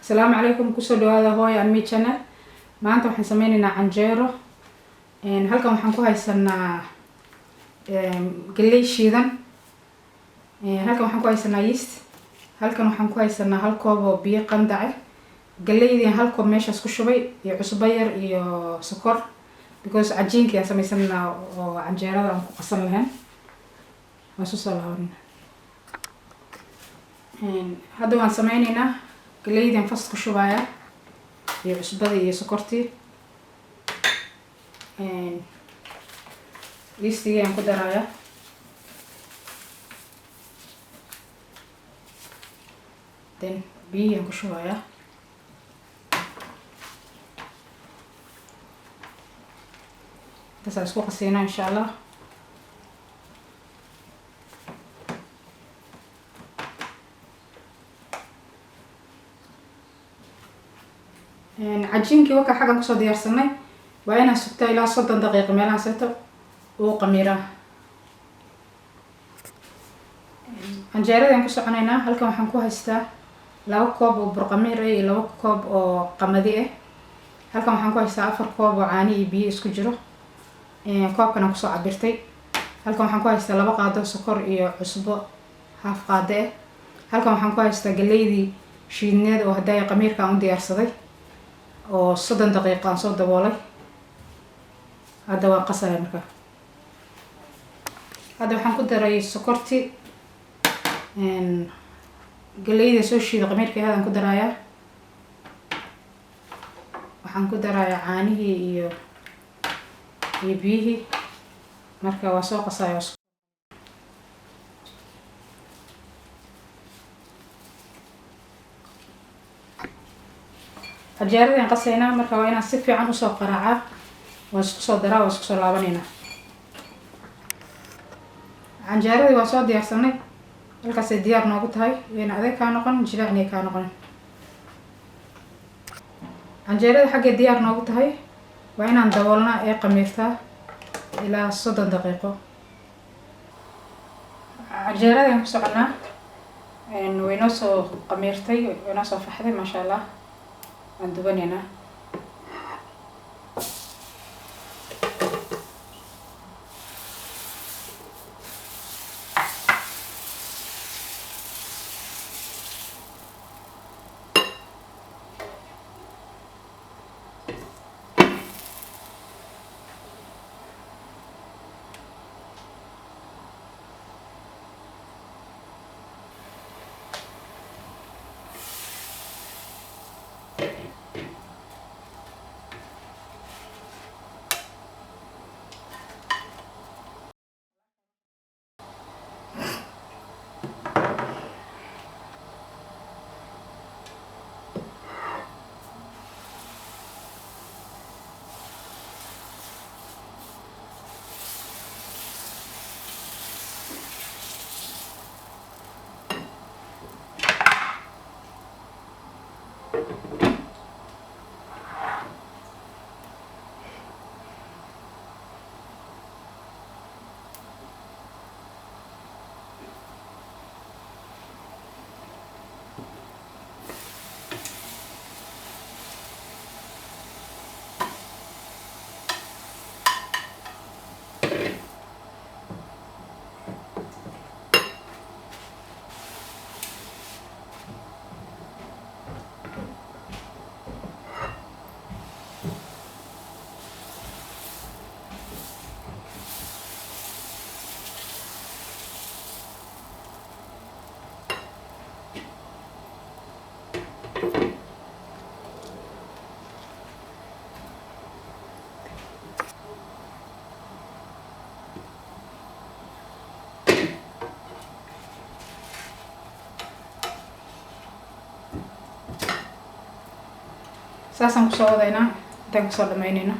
السلام عليكم kusoo dhawaada hooyo aan mi channel maanta waxaan sameynaynaa canjeero halkan waxaan ku haysanaa galley shiidan halkan waxaan ku haysanaa yeast halkan waxaan ku haysanaa hal koob oo biyo qandac galleydii hal koob meeshaas ku shubay iyo cusbo yar iyo sokor because cajiinka aan sameysanaynaa oo canjeerada aan ku qasan lahayn waan soo laabanaa hadda waan sameynaynaa galleydan fast ku shubaya iyo cusbada iyo sokortii yeastigii aan ku daraya then biyihii aan ku shubaya intaas aan isku qasayna insha Allah cajiinkii waka xagan kusoo diyaarsanay waa inaan sugtaa ilaa 30 daqiiqo meelaha seeto uu qamiira canjeeradan ku soconaynaa halkan waxaan ku haystaa 2 koob oo burqamiir ah iyo 2 koob oo qamadi ah halkan waxaan ku haystaa 4 koob oo caano iyo biyo isku jiro koobkana ku soo cabirtay halkan waxaan ku haystaa 2 qaado sokor iyo cusbo half qaado ah halkan waxaan ku haystaa galleydii shiidneed oo haday qamiirka aan u diyaarsaday oo 30 daqiiqo aan soo daboolay hadda waan qasaya markaa hadda waxaan ku daray sokorti galleyda soo shiiday qamiirka aan ku darayaa waxaan ku darayaa caanihii iyo biyihii marka waa soo qasaya canjeeradan qasayna marka waa inaan si fiican u soo qaraaca waan isku soo daraa waan isku soo laabanayna canjeeradii waa soo diyaarsanay halkaas ay diyaar noogu tahay weena adeeg ka noqon jilaacnay ka noqon canjeerada xagga diyaar noogu tahay waa inaan daboolna ee qamiirtaa ilaa 30 daqiiqo canjeeradan ku soconaa way noo soo qamiirtay way noo soo faxday ma sha Allah aan dubanayna saasaan ku soo wadaynaa intaan ku soo dhameynayna